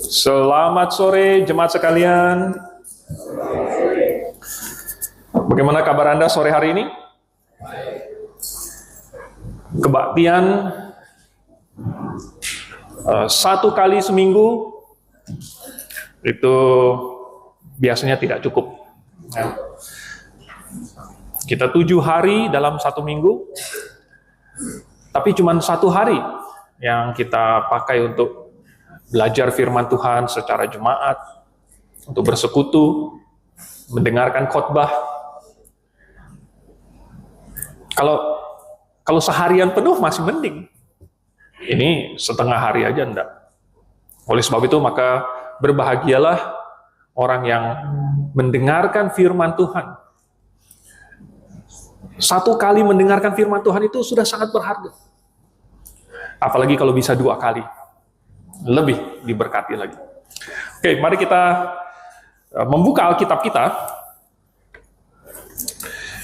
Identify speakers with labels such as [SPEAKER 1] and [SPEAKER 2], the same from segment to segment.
[SPEAKER 1] Selamat sore jemaat sekalian. Bagaimana kabar Anda sore hari ini? Kebaktian satu kali seminggu itu biasanya tidak cukup. Kita 7 hari dalam satu minggu, tapi cuma 1 hari yang kita pakai untuk belajar firman Tuhan secara jemaat, untuk bersekutu, mendengarkan khotbah. Kalau seharian penuh masih mending. Ini setengah hari aja enggak. Oleh sebab itu maka berbahagialah orang yang mendengarkan firman Tuhan. 1 kali mendengarkan firman Tuhan itu sudah sangat berharga. Apalagi kalau bisa 2 kali. Lebih diberkati lagi. Oke, mari kita membuka Alkitab kita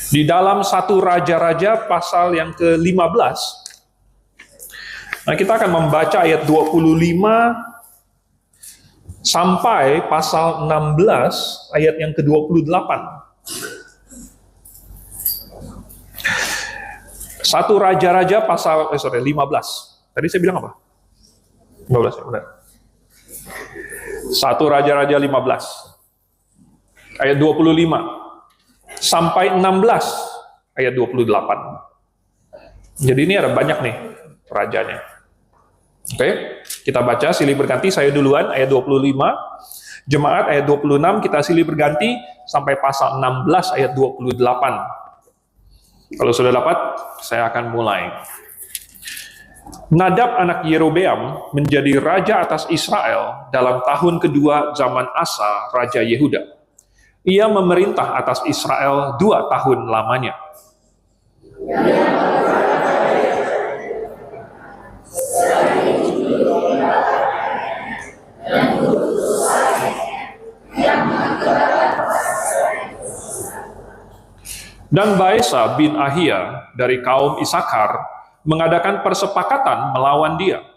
[SPEAKER 1] di dalam 1 Raja-Raja pasal yang ke-15. Nah, kita akan membaca ayat 25 sampai pasal 16 ayat yang ke-28. 1 Raja-Raja pasal 15. Tadi saya bilang apa? 15 ya, benar. 1 Raja-Raja 15 ayat 25 sampai 16 ayat 28. Jadi ini ada banyak nih rajanya. Oke, kita baca silih berganti, saya duluan ayat 25, jemaat ayat 26, kita silih berganti sampai pasal 16 ayat 28. Kalau sudah dapat, saya akan mulai. Nadab anak Yerobeam menjadi raja atas Israel dalam tahun kedua zaman Asa, Raja Yehuda. Ia memerintah atas Israel 2 tahun lamanya. Dan Baesa bin Ahia dari kaum Isakar mengadakan persepakatan melawan dia.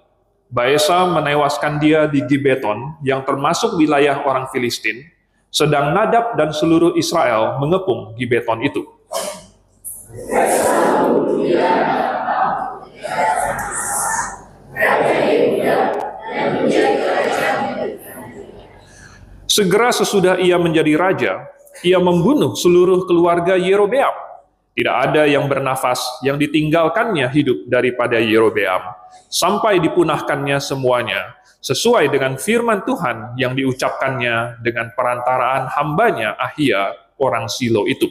[SPEAKER 1] Baesa menewaskan dia di Gibeton yang termasuk wilayah orang Filistin, sedang Nadab dan seluruh Israel mengepung Gibeton itu. Segera sesudah ia menjadi raja, ia membunuh seluruh keluarga Yerobeam. Tidak ada yang bernafas yang ditinggalkannya hidup daripada Yerobeam, sampai dipunahkannya semuanya, sesuai dengan firman Tuhan yang diucapkannya dengan perantaraan hambanya Ahia, orang Silo itu.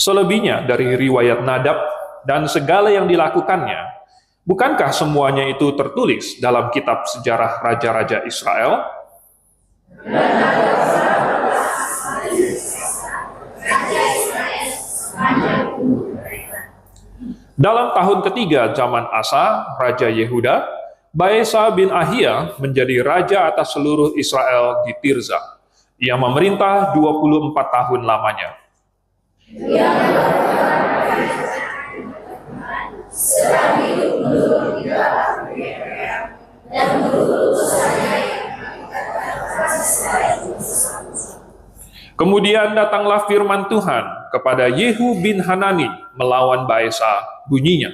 [SPEAKER 1] Selebihnya dari riwayat Nadab dan segala yang dilakukannya, bukankah semuanya itu tertulis dalam kitab sejarah raja-raja Israel? Dalam tahun ketiga zaman Asa, Raja Yehuda, Baesa bin Ahia menjadi raja atas seluruh Israel di Tirza. Ia memerintah 24 tahun lamanya. Kemudian datanglah firman Tuhan kepada Yehu bin Hanani melawan Baesa, bunyinya,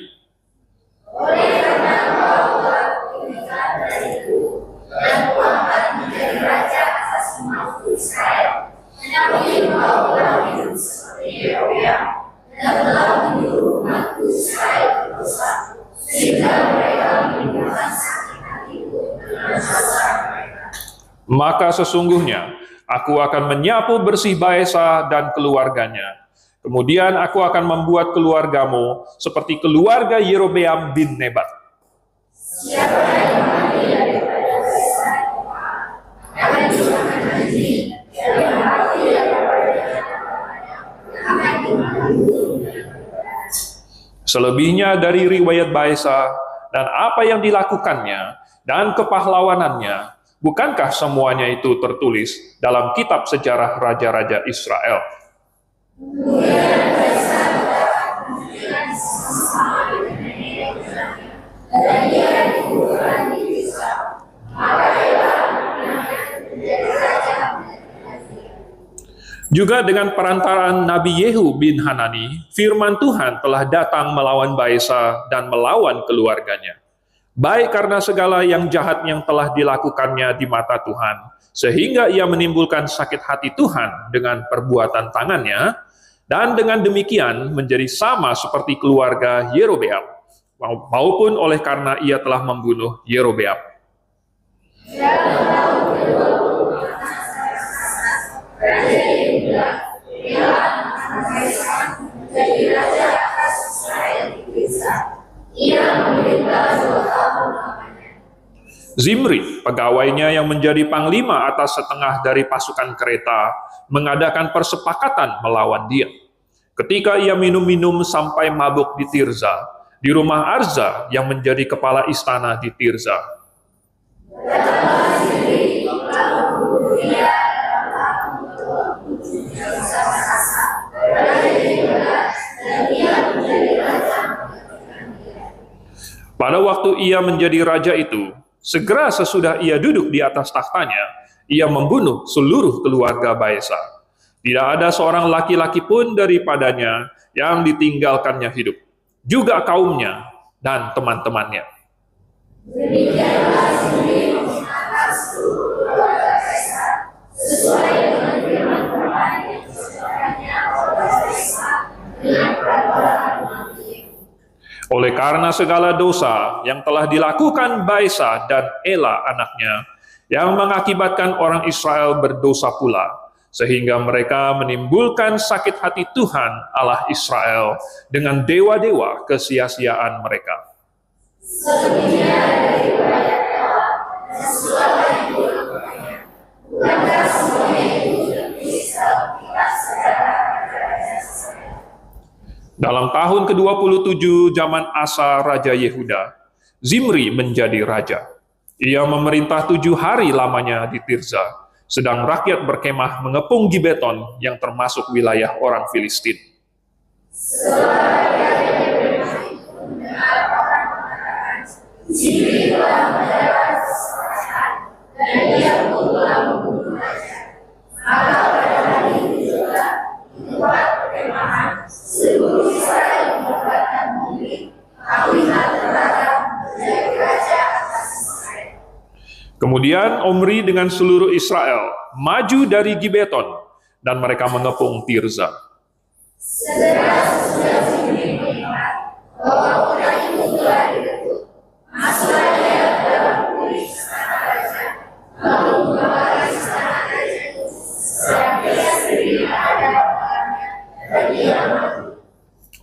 [SPEAKER 1] maka sesungguhnya aku akan menyapu bersih Baesa dan keluarganya. Kemudian aku akan membuat keluargamu seperti keluarga Yerobeam bin Nebat. Selebihnya dari riwayat Baesa dan apa yang dilakukannya dan kepahlawanannya, Bukankah semuanya itu tertulis dalam kitab sejarah raja-raja Israel? Juga dengan perantaraan Nabi Yehu bin Hanani, firman Tuhan telah datang melawan Baesa dan melawan keluarganya. Baik karena segala yang jahat yang telah dilakukannya di mata Tuhan, sehingga ia menimbulkan sakit hati Tuhan dengan perbuatan tangannya, dan dengan demikian menjadi sama seperti keluarga Yerobeam, maupun oleh karena ia telah membunuh Yerobeam. Zimri, pegawainya yang menjadi panglima atas setengah dari pasukan kereta, mengadakan persepakatan melawan dia. Ketika ia minum-minum sampai mabuk di Tirza, di rumah Arza yang menjadi kepala istana di Tirza. Pada waktu ia menjadi raja itu, segera sesudah ia duduk di atas tahtanya, ia membunuh seluruh keluarga Baesa. Tidak ada seorang laki-laki pun daripadanya yang ditinggalkannya hidup, juga kaumnya dan teman-temannya. Oleh karena segala dosa yang telah dilakukan Baesa dan Ela anaknya, yang mengakibatkan orang Israel berdosa pula, sehingga mereka menimbulkan sakit hati Tuhan Allah Israel dengan dewa-dewa kesia-siaan mereka. Dalam tahun ke-27 zaman Asa Raja Yehuda, Zimri menjadi raja. Ia memerintah 7 hari lamanya di Tirza, sedang rakyat berkemah mengepung Gibeton yang termasuk wilayah orang Filistin. Kemudian Omri dengan seluruh Israel maju dari Gibeton dan mereka mengepung Tirza.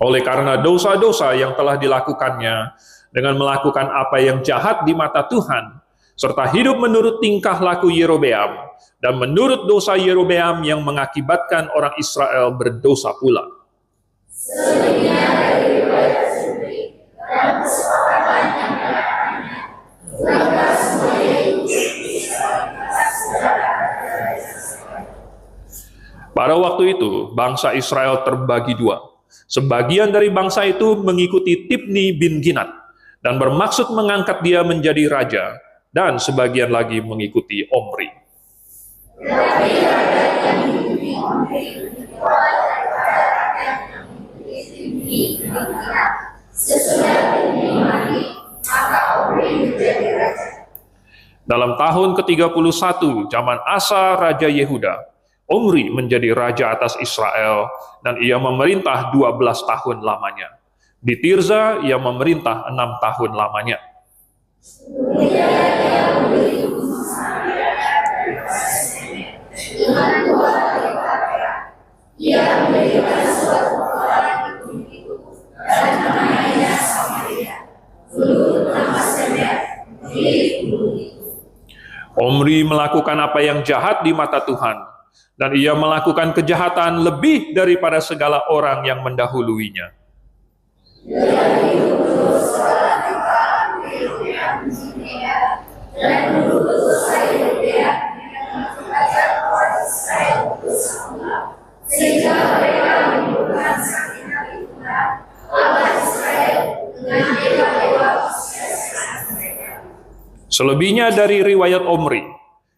[SPEAKER 1] Oleh karena dosa-dosa yang telah dilakukannya dengan melakukan apa yang jahat di mata Tuhan, serta hidup menurut tingkah laku Yerobeam, dan menurut dosa Yerobeam yang mengakibatkan orang Israel berdosa pula. Pada waktu itu, bangsa Israel terbagi dua. Sebagian dari bangsa itu mengikuti Tibni bin Ginat dan bermaksud mengangkat dia menjadi raja, dan sebagian lagi mengikuti Omri. Dalam tahun ke-31 zaman Asa Raja Yehuda, Omri menjadi raja atas Israel, dan ia memerintah 12 tahun lamanya. Di Tirza, ia memerintah 6 tahun lamanya. Omri melakukan apa yang jahat di mata Tuhan, dan ia melakukan kejahatan lebih daripada segala orang yang mendahuluinya. Selebihnya dari riwayat Omri,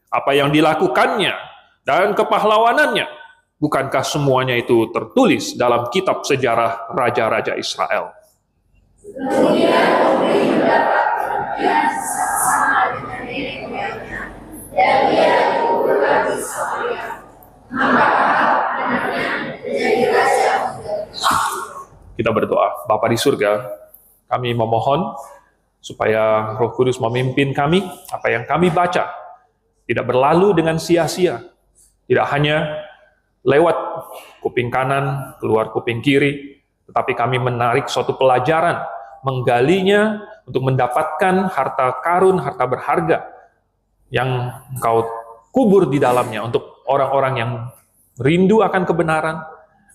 [SPEAKER 1] apa yang dilakukannya dan kepahlawanannya, bukankah semuanya itu tertulis dalam kitab sejarah raja-raja Israel?
[SPEAKER 2] Kemudian Omri mendapat kemuliaan sama dengan nenek moyangnya, dan dia dikuburkan di Samaria. Maka Ahab anaknya menjadi raja.
[SPEAKER 1] Kita berdoa. Bapa di surga, kami memohon supaya Roh Kudus memimpin kami, apa yang kami baca tidak berlalu dengan sia-sia, tidak hanya lewat kuping kanan, keluar kuping kiri, tetapi kami menarik suatu pelajaran, menggalinya untuk mendapatkan harta karun, harta berharga yang Engkau kubur di dalamnya untuk orang-orang yang rindu akan kebenaran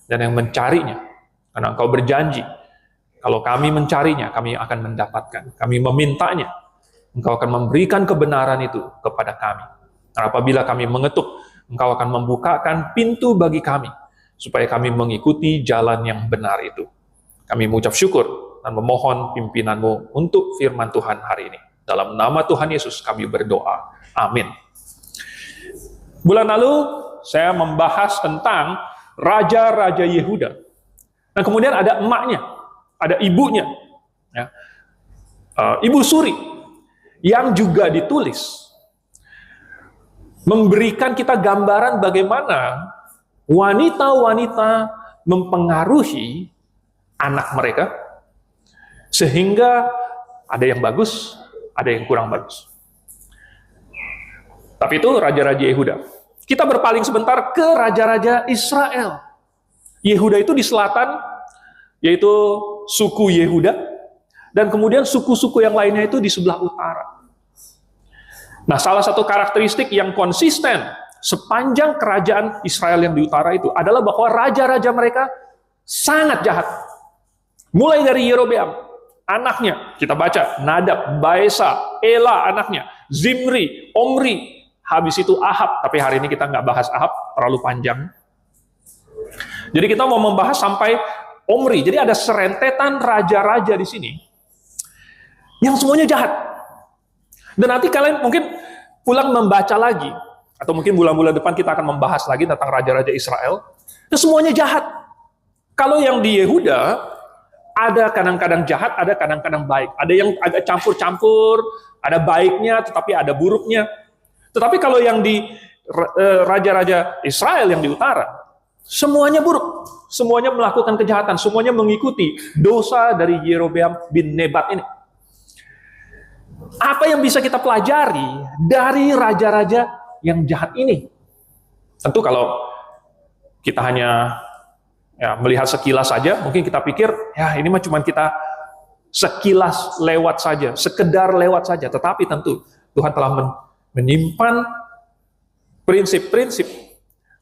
[SPEAKER 1] dan yang mencarinya. Karena Engkau berjanji, kalau kami mencarinya, kami akan mendapatkan. Kami memintanya, Engkau akan memberikan kebenaran itu kepada kami. Dan apabila kami mengetuk, Engkau akan membukakan pintu bagi kami, supaya kami mengikuti jalan yang benar itu. Kami mengucap syukur dan memohon pimpinan-Mu untuk firman Tuhan hari ini. Dalam nama Tuhan Yesus kami berdoa. Amin. Bulan lalu, saya membahas tentang Raja-Raja Yehuda. Nah, kemudian ada emaknya, ada ibunya, ya. Ibu Suri, yang juga ditulis, memberikan kita gambaran bagaimana wanita-wanita mempengaruhi anak mereka, sehingga ada yang bagus, ada yang kurang bagus. Tapi itu Raja-Raja Yehuda. Kita berpaling sebentar ke Raja-Raja Israel. Yehuda itu di selatan, yaitu suku Yehuda, dan kemudian suku-suku yang lainnya itu di sebelah utara. Nah, salah satu karakteristik yang konsisten sepanjang kerajaan Israel yang di utara itu adalah bahwa raja-raja mereka sangat jahat. Mulai dari Yerobeam, anaknya, kita baca, Nadab, Baesa, Ela anaknya, Zimri, Omri, habis itu Ahab, tapi hari ini kita nggak bahas Ahab, terlalu panjang. Jadi kita mau membahas sampai Omri. Jadi ada serentetan raja-raja di sini yang semuanya jahat. Dan nanti kalian mungkin pulang membaca lagi, atau mungkin bulan-bulan depan kita akan membahas lagi tentang raja-raja Israel. Itu semuanya jahat. Kalau yang di Yehuda ada kadang-kadang jahat, ada kadang-kadang baik. Ada yang agak campur-campur, ada baiknya tetapi ada buruknya. Tetapi kalau yang di raja-raja Israel yang di utara, semuanya buruk, semuanya melakukan kejahatan, semuanya mengikuti dosa dari Yerobeam bin Nebat ini. Apa yang bisa kita pelajari dari raja-raja yang jahat ini? Tentu kalau kita hanya melihat sekilas saja, mungkin kita pikir, ya ini mah cuma kita sekilas lewat saja, sekedar lewat saja. Tetapi tentu Tuhan telah menyimpan prinsip-prinsip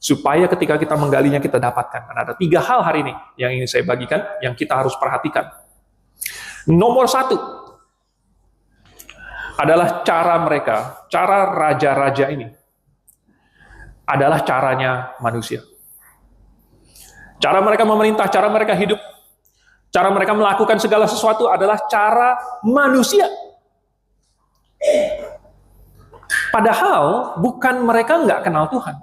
[SPEAKER 1] supaya ketika kita menggalinya kita dapatkan. Dan ada 3 hal hari ini yang ingin saya bagikan, yang kita harus perhatikan. Nomor 1 adalah cara mereka, cara raja-raja ini adalah caranya manusia. Cara mereka memerintah, cara mereka hidup, cara mereka melakukan segala sesuatu adalah cara manusia. Padahal bukan mereka nggak kenal Tuhan.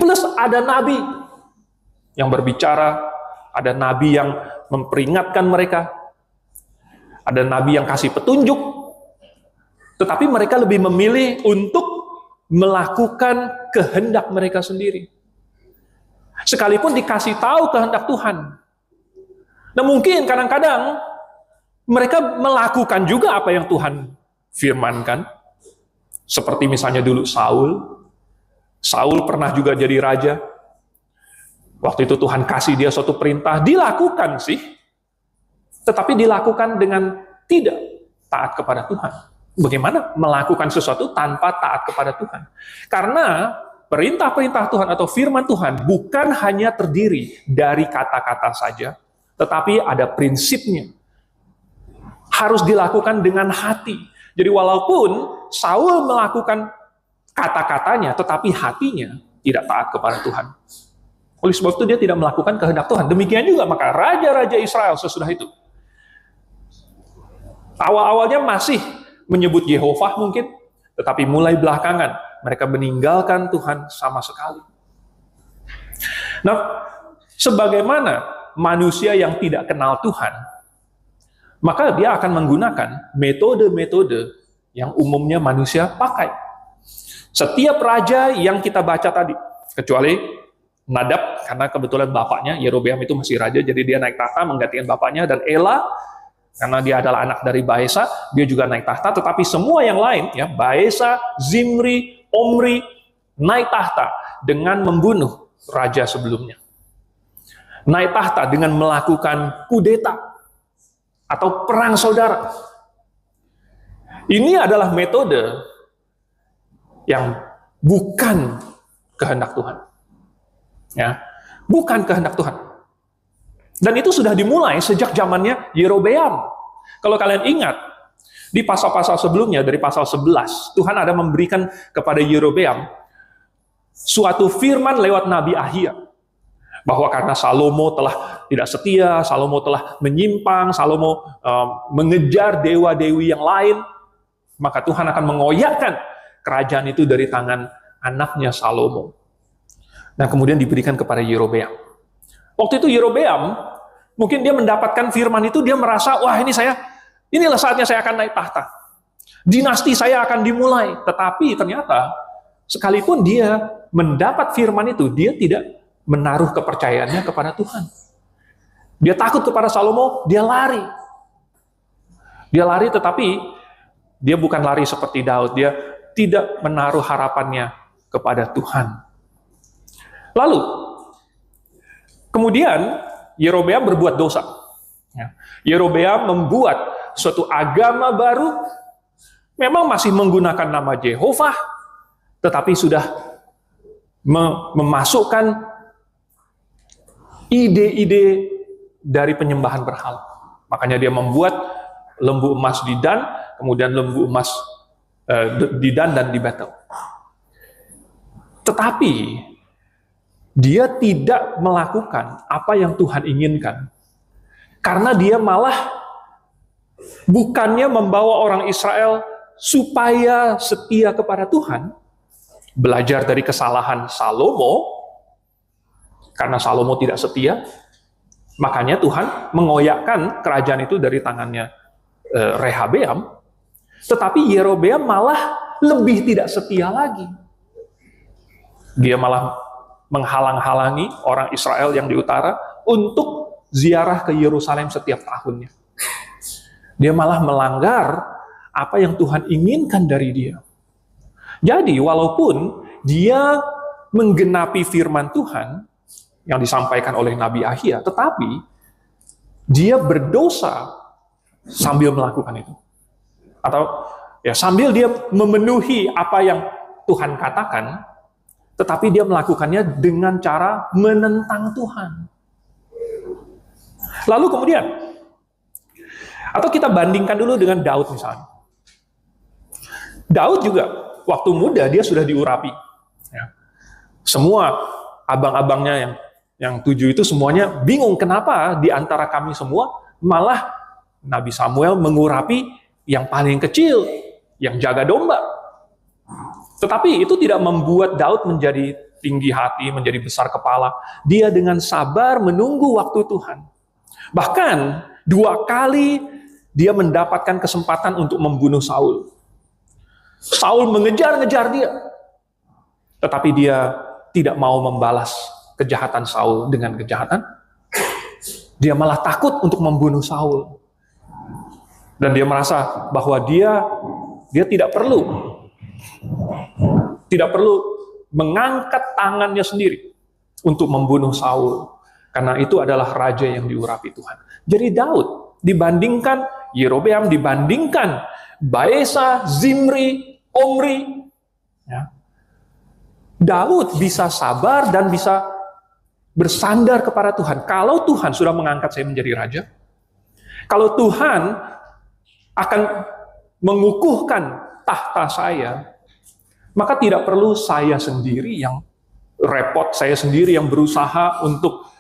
[SPEAKER 1] Plus ada nabi yang berbicara, ada nabi yang memperingatkan mereka, ada nabi yang kasih petunjuk, tetapi mereka lebih memilih untuk melakukan kehendak mereka sendiri. Sekalipun dikasih tahu kehendak Tuhan. Nah, mungkin kadang-kadang mereka melakukan juga apa yang Tuhan firmankan. Seperti misalnya dulu Saul pernah juga jadi raja. Waktu itu Tuhan kasih dia suatu perintah, dilakukan sih. Tetapi dilakukan dengan tidak taat kepada Tuhan. Bagaimana melakukan sesuatu tanpa taat kepada Tuhan? Karena perintah-perintah Tuhan atau firman Tuhan bukan hanya terdiri dari kata-kata saja, tetapi ada prinsipnya. Harus dilakukan dengan hati. Jadi walaupun Saul melakukan kata-katanya, tetapi hatinya tidak taat kepada Tuhan. Oleh sebab itu dia tidak melakukan kehendak Tuhan. Demikian juga maka raja-raja Israel sesudah itu. Awal-awalnya masih menyebut Yehovah mungkin, tetapi mulai belakangan mereka meninggalkan Tuhan sama sekali. Nah, sebagaimana manusia yang tidak kenal Tuhan, maka dia akan menggunakan metode-metode yang umumnya manusia pakai. Setiap raja yang kita baca tadi, kecuali Nadab, karena kebetulan bapaknya, Yerobeam itu masih raja, jadi dia naik tahta menggantikan bapaknya, dan Ela, karena dia adalah anak dari Baesa, dia juga naik tahta, tetapi semua yang lain, ya, Baesa, Zimri, Omri, naik tahta dengan membunuh raja sebelumnya. Naik tahta dengan melakukan kudeta atau perang saudara. Ini adalah metode yang bukan kehendak Tuhan. Ya, bukan kehendak Tuhan. Dan itu sudah dimulai sejak zamannya Yerobeam. Kalau kalian ingat, di pasal-pasal sebelumnya, dari pasal 11, Tuhan ada memberikan kepada Yerobeam suatu firman lewat Nabi Ahia, bahwa karena Salomo telah tidak setia, Salomo telah menyimpang, Salomo mengejar dewa-dewi yang lain, maka Tuhan akan mengoyakkan kerajaan itu dari tangan anaknya Salomo. Nah, kemudian diberikan kepada Yerobeam. Waktu itu Yerobeam, mungkin dia mendapatkan firman itu, dia merasa, wah inilah saatnya saya akan naik tahta. Dinasti saya akan dimulai. Tetapi ternyata, sekalipun dia mendapat firman itu, dia tidak menaruh kepercayaannya kepada Tuhan. Dia takut kepada Salomo, dia lari. Dia lari, tetapi dia bukan lari seperti Daud. Dia tidak menaruh harapannya kepada Tuhan. Lalu, kemudian Yerobeam berbuat dosa. Yerobeam membuat suatu agama baru, memang masih menggunakan nama Yehovah, tetapi sudah memasukkan ide-ide dari penyembahan berhala. Makanya dia membuat lembu emas di Dan, kemudian lembu emas di Dan dan di Betel. Tetapi dia tidak melakukan apa yang Tuhan inginkan. Karena dia malah bukannya membawa orang Israel supaya setia kepada Tuhan, belajar dari kesalahan Salomo, karena Salomo tidak setia, makanya Tuhan mengoyakkan kerajaan itu dari tangannya Rehabeam, tetapi Yerobeam malah lebih tidak setia lagi. Dia malah menghalang-halangi orang Israel yang di utara untuk ziarah ke Yerusalem setiap tahunnya. Dia malah melanggar apa yang Tuhan inginkan dari dia. Jadi walaupun dia menggenapi firman Tuhan yang disampaikan oleh Nabi Ahia, tetapi dia berdosa sambil melakukan itu. Atau ya sambil dia memenuhi apa yang Tuhan katakan, tetapi dia melakukannya dengan cara menentang Tuhan. Lalu kemudian, atau kita bandingkan dulu dengan Daud misalnya. Daud juga, waktu muda dia sudah diurapi. Ya. Semua abang-abangnya yang 7 itu semuanya bingung kenapa di antara kami semua malah Nabi Samuel mengurapi yang paling kecil, yang jaga domba. Tetapi itu tidak membuat Daud menjadi tinggi hati, menjadi besar kepala. Dia dengan sabar menunggu waktu Tuhan. Bahkan 2 kali dia mendapatkan kesempatan untuk membunuh Saul. Saul mengejar-ngejar dia. Tetapi dia tidak mau membalas kejahatan Saul dengan kejahatan. Dia malah takut untuk membunuh Saul. Dan dia merasa bahwa dia tidak perlu mengangkat tangannya sendiri untuk membunuh Saul. Karena itu adalah raja yang diurapi Tuhan. Jadi Daud dibandingkan Yerobeam, dibandingkan Baesa, Zimri, Omri, ya, Daud bisa sabar dan bisa bersandar kepada Tuhan. Kalau Tuhan sudah mengangkat saya menjadi raja, kalau Tuhan akan mengukuhkan tahta saya, maka tidak perlu saya sendiri yang repot, saya sendiri yang berusaha untuk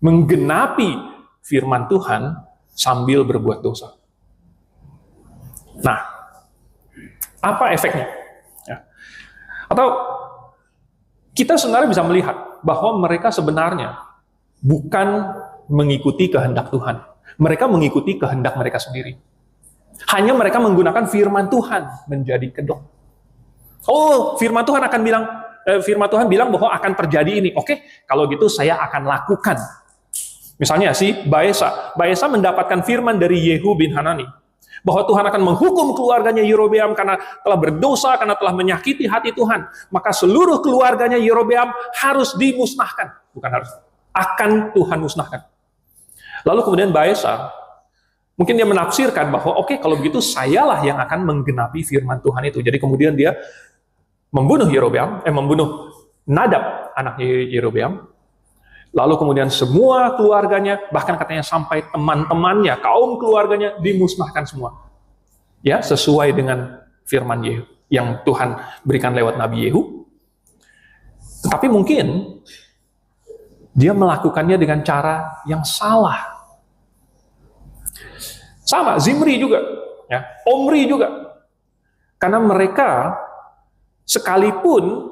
[SPEAKER 1] menggenapi firman Tuhan sambil berbuat dosa. Nah, Apa efeknya? Ya. Atau kita sebenarnya bisa melihat bahwa mereka sebenarnya bukan mengikuti kehendak Tuhan. Mereka mengikuti kehendak mereka sendiri. Hanya mereka menggunakan firman Tuhan menjadi kedok. Oh, firman Tuhan bilang bahwa akan terjadi ini. Oke, kalau gitu saya akan lakukan. Misalnya si Baesa mendapatkan firman dari Yehu bin Hanani bahwa Tuhan akan menghukum keluarganya Yerobeam karena telah berdosa, karena telah menyakiti hati Tuhan. Maka seluruh keluarganya Yerobeam harus dimusnahkan. Bukan harus, akan Tuhan musnahkan. Lalu kemudian Baesa, mungkin dia menafsirkan bahwa oke, kalau begitu sayalah yang akan menggenapi firman Tuhan itu. Jadi kemudian dia membunuh Nadab, anaknya Yerobeam. Lalu kemudian semua keluarganya, bahkan katanya sampai teman-temannya, kaum keluarganya dimusnahkan semua. Ya, sesuai dengan firman Yehu yang Tuhan berikan lewat Nabi Yehu. Tetapi mungkin dia melakukannya dengan cara yang salah. Sama, Zimri juga, ya, Omri juga. Karena mereka sekalipun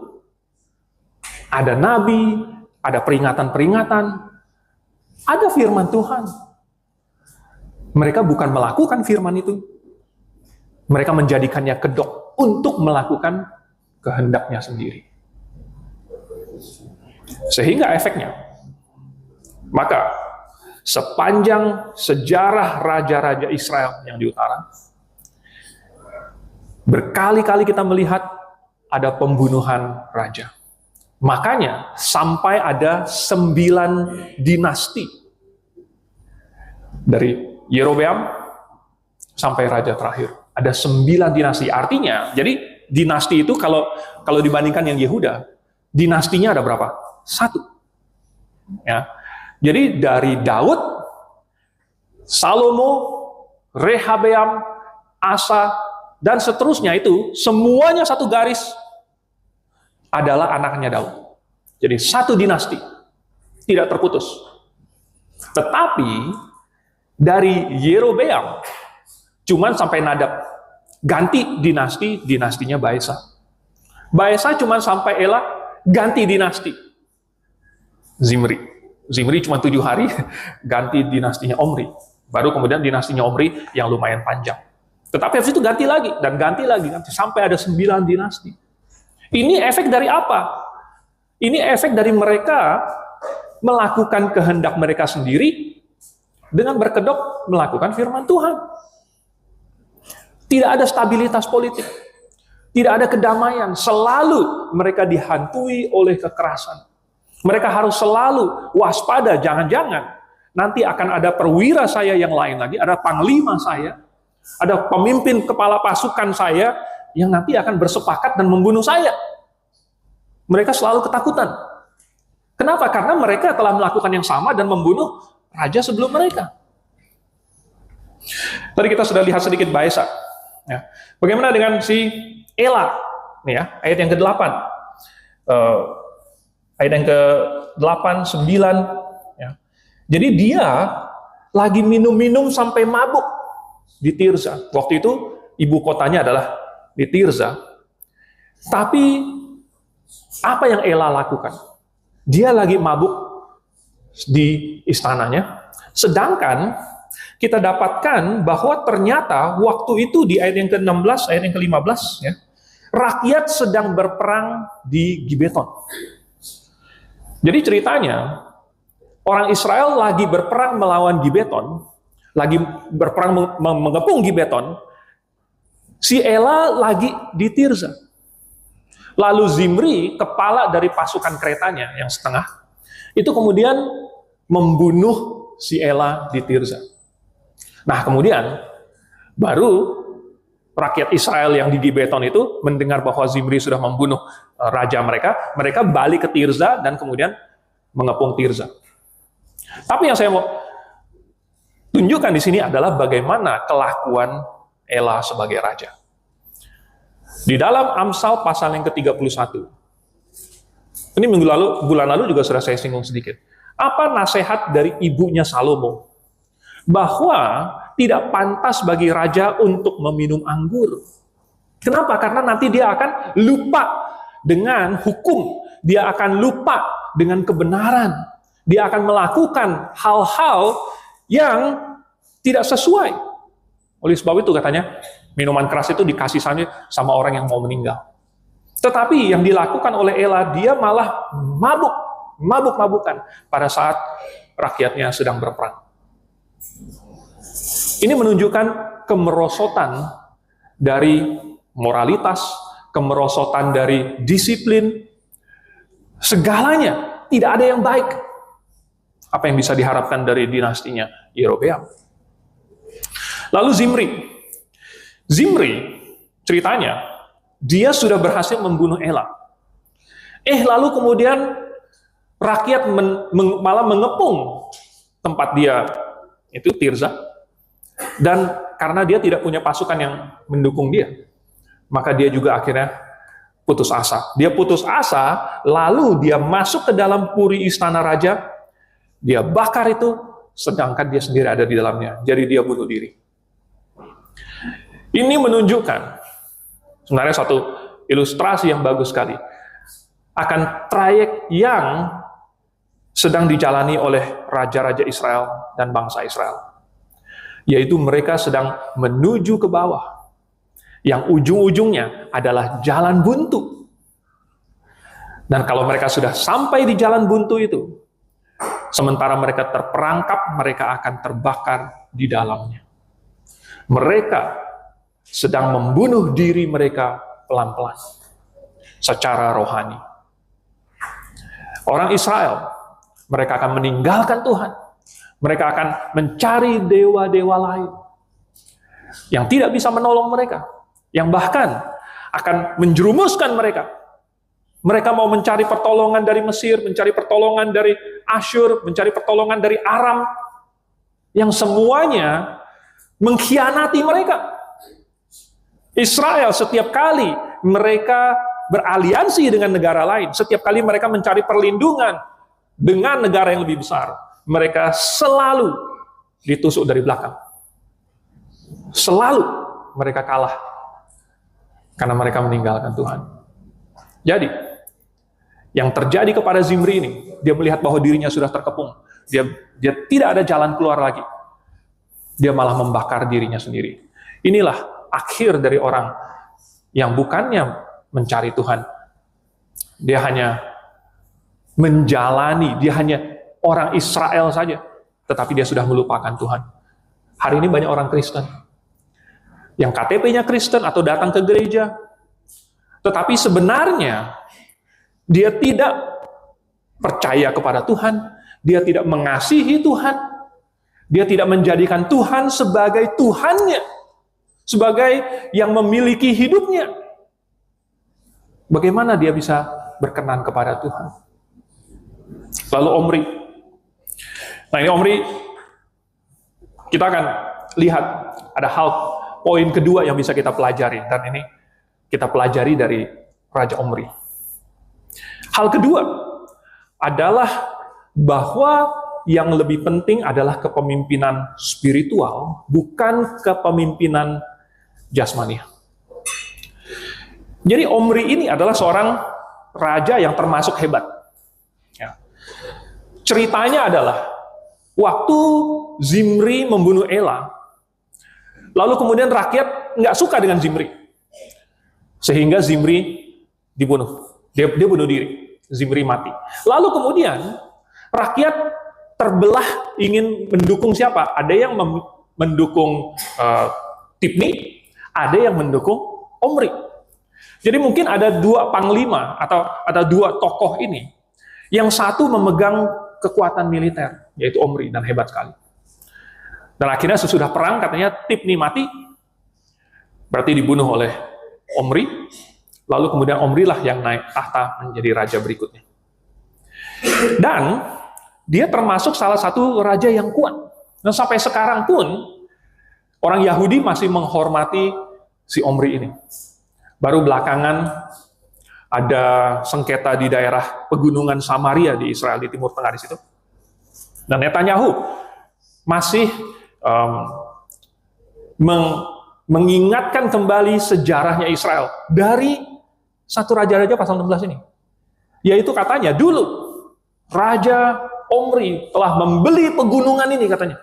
[SPEAKER 1] ada nabi, ada peringatan-peringatan, ada firman Tuhan. Mereka bukan melakukan firman itu. Mereka menjadikannya kedok untuk melakukan kehendaknya sendiri. Sehingga efeknya, maka sepanjang sejarah raja-raja Israel yang di utara, berkali-kali kita melihat ada pembunuhan raja. Makanya sampai ada 9 dinasti. Dari Yerobeam sampai raja terakhir. Ada 9 dinasti. Artinya, jadi dinasti itu kalau dibandingkan yang Yehuda, dinastinya ada berapa? 1. Ya. Jadi dari Daud, Salomo, Rehabeam, Asa, dan seterusnya itu, semuanya satu garis adalah anaknya Daud. Jadi 1 dinasti, tidak terputus. Tetapi dari Yerobeam, cuman sampai Nadab, ganti dinastinya Baesa. Baesa cuman sampai Ela, ganti dinasti. Zimri cuma 7 hari, ganti dinastinya Omri. Baru kemudian dinastinya Omri yang lumayan panjang. Tetapi habis itu ganti lagi, sampai ada 9 dinasti. Ini efek dari apa? Ini efek dari mereka melakukan kehendak mereka sendiri dengan berkedok melakukan firman Tuhan. Tidak ada stabilitas politik. Tidak ada kedamaian. Selalu mereka dihantui oleh kekerasan. Mereka harus selalu waspada, jangan-jangan nanti akan ada perwira saya yang lain lagi, ada panglima saya, ada pemimpin kepala pasukan saya, yang nanti akan bersepakat dan membunuh saya. Mereka selalu ketakutan. Kenapa? Karena mereka telah melakukan yang sama dan membunuh raja sebelum mereka. Tadi kita sudah lihat sedikit Baesa. Ya. Bagaimana dengan si Ela? Nih ya, ayat yang ke-8. Ayat yang ke-8, 9. Ya. Jadi dia lagi minum-minum sampai mabuk di Tirza. Waktu itu ibu kotanya adalah di Tirza. Tapi apa yang Ela lakukan? Dia lagi mabuk di istananya. Sedangkan kita dapatkan bahwa ternyata waktu itu di ayat yang ke-16, ayat yang ke-15, ya, rakyat sedang berperang di Gibeton. Jadi ceritanya, orang Israel lagi berperang melawan Gibeton, lagi berperang mengepung Gibeton, si Ela lagi di Tirza. Lalu Zimri, kepala dari pasukan keretanya yang setengah, itu kemudian membunuh si Ela di Tirza. Nah kemudian, baru rakyat Israel yang di Gibeton itu mendengar bahwa Zimri sudah membunuh raja mereka balik ke Tirza dan kemudian mengepung Tirza. Tapi yang saya mau tunjukkan di sini adalah bagaimana kelakuan Ela sebagai raja. Di dalam Amsal pasal yang ke-31. Ini bulan lalu juga sudah saya singgung sedikit. Apa nasihat dari ibunya Salomo? Bahwa tidak pantas bagi raja untuk meminum anggur. Kenapa? Karena nanti dia akan lupa dengan hukum, dia akan lupa dengan kebenaran, dia akan melakukan hal-hal yang tidak sesuai. Oleh sebab itu katanya, minuman keras itu dikasih sama orang yang mau meninggal. Tetapi yang dilakukan oleh Ela, dia malah mabuk-mabukan pada saat rakyatnya sedang berperang. Ini menunjukkan kemerosotan dari moralitas, kemerosotan dari disiplin, segalanya tidak ada yang baik. Apa yang bisa diharapkan dari dinastinya Yerobeam? Lalu Zimri ceritanya dia sudah berhasil membunuh Ela. Lalu kemudian rakyat malah mengepung tempat dia itu Tirza, dan karena dia tidak punya pasukan yang mendukung dia, maka dia juga akhirnya putus asa. Dia putus asa, lalu dia masuk ke dalam puri istana raja, dia bakar itu, sedangkan dia sendiri ada di dalamnya. Jadi dia bunuh diri. Ini menunjukkan, sebenarnya satu ilustrasi yang bagus sekali, akan trayek yang sedang dijalani oleh raja-raja Israel dan bangsa Israel. Yaitu mereka sedang menuju ke bawah, yang ujung-ujungnya adalah jalan buntu. Dan kalau mereka sudah sampai di jalan buntu itu, sementara mereka terperangkap, mereka akan terbakar di dalamnya. Mereka sedang membunuh diri mereka pelan-pelan, secara rohani. Orang Israel, mereka akan meninggalkan Tuhan. Mereka akan mencari dewa-dewa lain yang tidak bisa menolong mereka, yang bahkan akan menjerumuskan mereka. Mereka mau mencari pertolongan dari Mesir, mencari pertolongan dari Asyur, mencari pertolongan dari Aram, yang semuanya mengkhianati mereka. Israel setiap kali mereka beraliansi dengan negara lain, setiap kali mereka mencari perlindungan dengan negara yang lebih besar, mereka selalu ditusuk dari belakang. Selalu mereka kalah karena mereka meninggalkan Tuhan. Jadi, yang terjadi kepada Zimri ini, dia melihat bahwa dirinya sudah terkepung. Dia tidak ada jalan keluar lagi. Dia malah membakar dirinya sendiri. Inilah akhir dari orang yang bukannya mencari Tuhan. Dia hanya menjalani, dia hanya orang Israel saja, tetapi dia sudah melupakan Tuhan. Hari ini banyak orang Kristen yang KTP-nya Kristen atau datang ke gereja, tetapi sebenarnya dia tidak percaya kepada Tuhan, dia tidak mengasihi Tuhan, dia tidak menjadikan Tuhan sebagai Tuhannya, sebagai yang memiliki hidupnya. Bagaimana dia bisa berkenan kepada Tuhan? Lalu Omri. Nah, ini Omri, kita akan lihat ada poin kedua yang bisa kita pelajari, dan ini kita pelajari dari Raja Omri. Hal kedua adalah bahwa yang lebih penting adalah kepemimpinan spiritual, bukan kepemimpinan jasmani. Jadi Omri ini adalah seorang raja yang termasuk hebat. Ya. Ceritanya adalah waktu Zimri membunuh Ela, lalu kemudian rakyat nggak suka dengan Zimri, sehingga Zimri dibunuh. Dia bunuh diri, Zimri mati. Lalu kemudian rakyat terbelah ingin mendukung siapa? Ada yang mendukung Tibni, ada yang mendukung Omri. Jadi mungkin ada dua panglima atau ada dua tokoh ini. Yang satu memegang kekuatan militer, yaitu Omri, dan hebat sekali. Dan akhirnya sesudah perang katanya Tibni mati, berarti dibunuh oleh Omri. Lalu kemudian Omri lah yang naik tahta menjadi raja berikutnya. Dan dia termasuk salah satu raja yang kuat. Dan sampai sekarang pun orang Yahudi masih menghormati si Omri ini. Baru belakangan ada sengketa di daerah pegunungan Samaria di Israel, di Timur Tengah di situ. Dan Netanyahu masih mengingatkan kembali sejarahnya Israel dari 1 Raja-Raja pasal 16 ini. Yaitu katanya dulu Raja Omri telah membeli pegunungan ini katanya.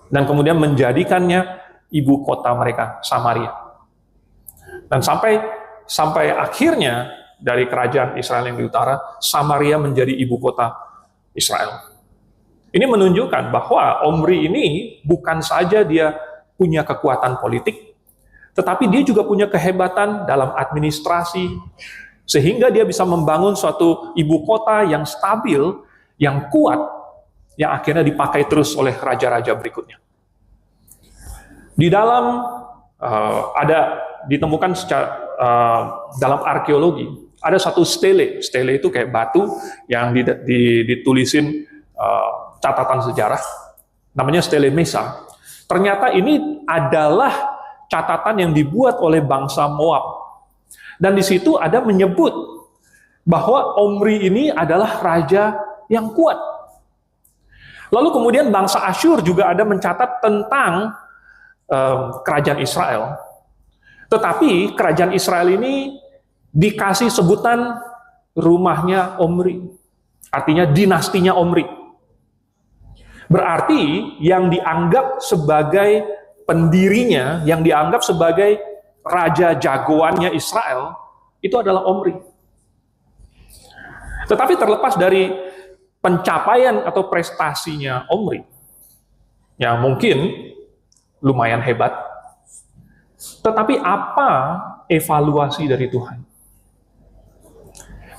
[SPEAKER 1] Dan kemudian menjadikannya ibu kota mereka, Samaria. Dan sampai akhirnya dari kerajaan Israel yang di utara, Samaria menjadi ibu kota Israel. Ini menunjukkan bahwa Omri ini bukan saja dia punya kekuatan politik, tetapi dia juga punya kehebatan dalam administrasi, sehingga dia bisa membangun suatu ibu kota yang stabil, yang kuat, yang akhirnya dipakai terus oleh raja-raja berikutnya. Di dalam ditemukan dalam arkeologi, ada satu stele. Stele itu kayak batu yang ditulisin catatan sejarah, namanya stele Mesa. Ternyata ini adalah catatan yang dibuat oleh bangsa Moab. Dan di situ ada menyebut bahwa Omri ini adalah raja yang kuat. Lalu kemudian bangsa Asyur juga ada mencatat tentang kerajaan Israel. Tetapi kerajaan Israel ini dikasih sebutan rumahnya Omri. Artinya dinastinya Omri. Berarti yang dianggap sebagai pendirinya, yang dianggap sebagai raja jagoannya Israel, itu adalah Omri. Tetapi terlepas dari pencapaian atau prestasinya Omri, yang mungkin lumayan hebat, tetapi apa evaluasi dari Tuhan?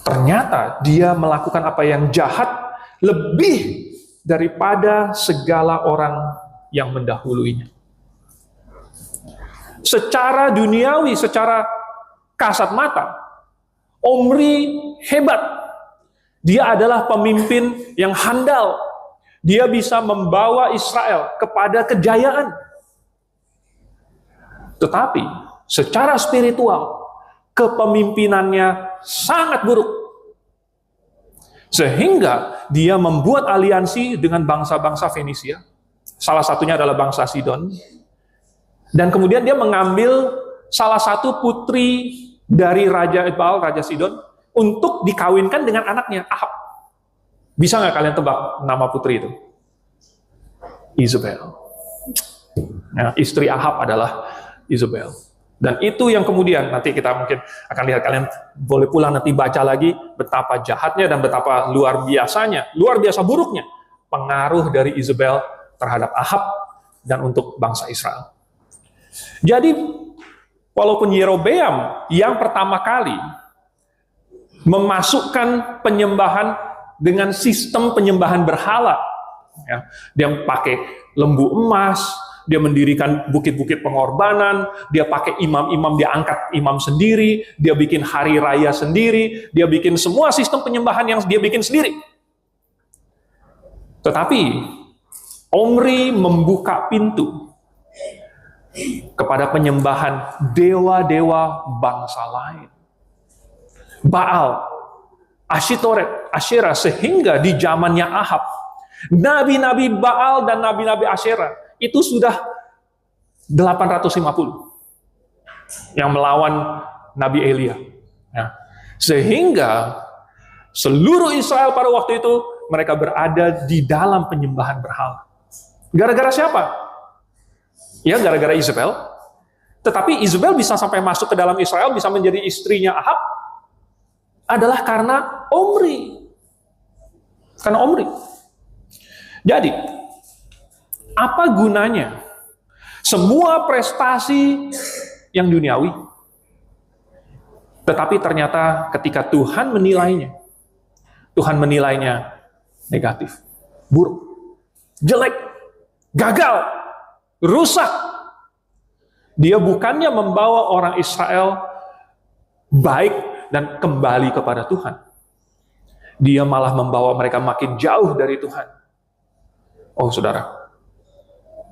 [SPEAKER 1] Ternyata dia melakukan apa yang jahat lebih daripada segala orang yang mendahuluinya. Secara duniawi, secara kasat mata, Omri hebat. Dia adalah pemimpin yang handal. Dia bisa membawa Israel kepada kejayaan. Tetapi secara spiritual, kepemimpinannya sangat buruk. Sehingga dia membuat aliansi dengan bangsa-bangsa Fenisia. Salah satunya adalah bangsa Sidon. Dan kemudian dia mengambil salah satu putri dari Raja Baal, Raja Sidon, untuk dikawinkan dengan anaknya, Ahab. Bisa nggak kalian tebak nama putri itu? Isabel. Nah, istri Ahab adalah Isabel. Dan itu yang kemudian nanti kita mungkin akan lihat, kalian boleh pulang nanti baca lagi betapa jahatnya dan betapa luar biasa buruknya pengaruh dari Isabel terhadap Ahab dan untuk bangsa Israel. Jadi walaupun Yerobeam yang pertama kali memasukkan penyembahan dengan sistem penyembahan berhala, ya, dia pakai lembu emas, dia mendirikan bukit-bukit pengorbanan, dia pakai imam-imam, dia angkat imam sendiri, dia bikin hari raya sendiri, dia bikin semua sistem penyembahan yang dia bikin sendiri. Tetapi Omri membuka pintu kepada penyembahan dewa-dewa bangsa lain. Baal, Ashitoret, Asyera, sehingga di zamannya Ahab, nabi-nabi Baal dan nabi-nabi Asyera itu sudah 850 yang melawan Nabi Elia. Ya. Sehingga seluruh Israel pada waktu itu mereka berada di dalam penyembahan berhala. Gara-gara siapa? Ya, gara-gara Isabel. Tetapi Isabel bisa sampai masuk ke dalam Israel, bisa menjadi istrinya Ahab, adalah karena Omri. Karena Omri. Jadi, apa gunanya semua prestasi yang duniawi, tetapi ternyata ketika Tuhan menilainya negatif, buruk, jelek, gagal, rusak. Dia bukannya membawa orang Israel baik dan kembali kepada Tuhan. Dia malah membawa mereka makin jauh dari Tuhan. Oh saudara,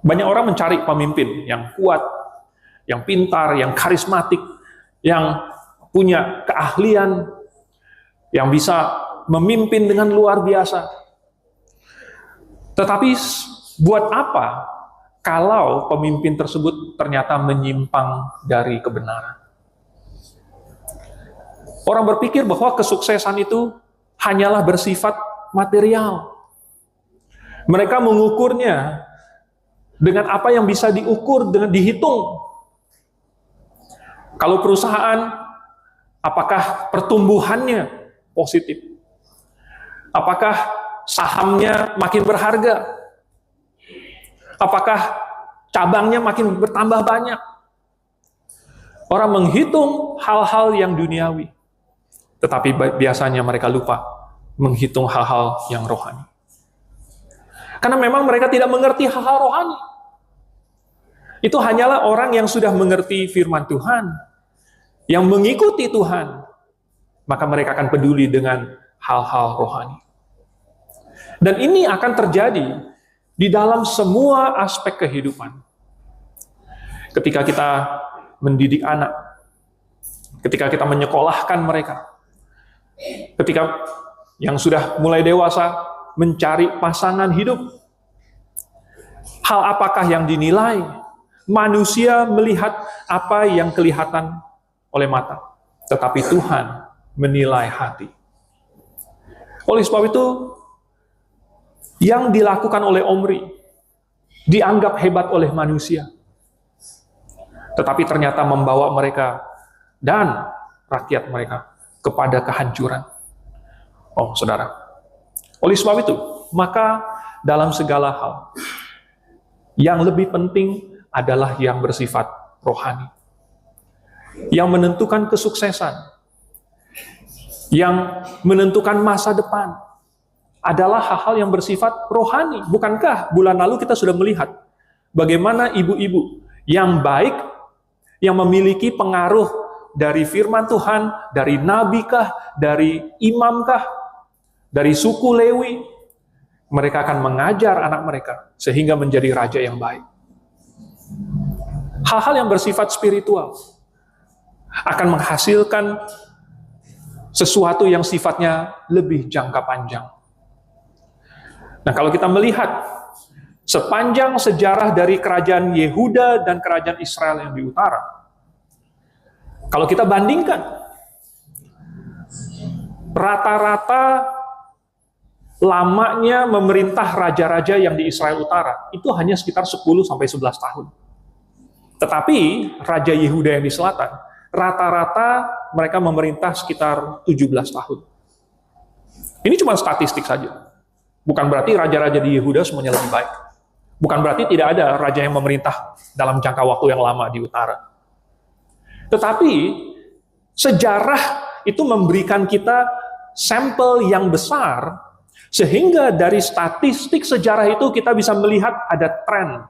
[SPEAKER 1] banyak orang mencari pemimpin yang kuat, yang pintar, yang karismatik, yang punya keahlian, yang bisa memimpin dengan luar biasa. Tetapi buat apa kalau pemimpin tersebut ternyata menyimpang dari kebenaran. Orang berpikir bahwa kesuksesan itu hanyalah bersifat material. Mereka mengukurnya dengan apa yang bisa diukur, dengan dihitung. Kalau perusahaan, apakah pertumbuhannya positif? Apakah sahamnya makin berharga? Apakah cabangnya makin bertambah banyak? Orang menghitung hal-hal yang duniawi. Tetapi biasanya mereka lupa menghitung hal-hal yang rohani. Karena memang mereka tidak mengerti hal-hal rohani. Itu hanyalah orang yang sudah mengerti firman Tuhan, yang mengikuti Tuhan, maka mereka akan peduli dengan hal-hal rohani. Dan ini akan terjadi di dalam semua aspek kehidupan. Ketika kita mendidik anak, ketika kita menyekolahkan mereka, ketika yang sudah mulai dewasa mencari pasangan hidup, hal apakah yang dinilai? Manusia melihat apa yang kelihatan oleh mata, tetapi Tuhan menilai hati. Oleh sebab itu, yang dilakukan oleh Omri dianggap hebat oleh manusia, tetapi ternyata membawa mereka dan rakyat mereka kepada kehancuran. Oh, saudara. Oleh sebab itu, maka dalam segala hal, yang lebih penting adalah yang bersifat rohani. Yang menentukan kesuksesan, yang menentukan masa depan, adalah hal-hal yang bersifat rohani. Bukankah bulan lalu kita sudah melihat bagaimana ibu-ibu yang baik, yang memiliki pengaruh dari firman Tuhan, dari nabi kah, dari imam kah, dari suku Lewi, mereka akan mengajar anak mereka sehingga menjadi raja yang baik. Hal-hal yang bersifat spiritual akan menghasilkan sesuatu yang sifatnya lebih jangka panjang. Nah, kalau kita melihat sepanjang sejarah dari kerajaan Yehuda dan kerajaan Israel yang di utara, kalau kita bandingkan, rata-rata lamanya memerintah raja-raja yang di Israel utara itu hanya sekitar 10-11 tahun. Tetapi Raja Yehuda yang di selatan, rata-rata mereka memerintah sekitar 17 tahun. Ini cuma statistik saja. Bukan berarti raja-raja di Yehuda semuanya lebih baik. Bukan berarti tidak ada raja yang memerintah dalam jangka waktu yang lama di utara. Tetapi sejarah itu memberikan kita sampel yang besar, sehingga dari statistik sejarah itu kita bisa melihat ada tren.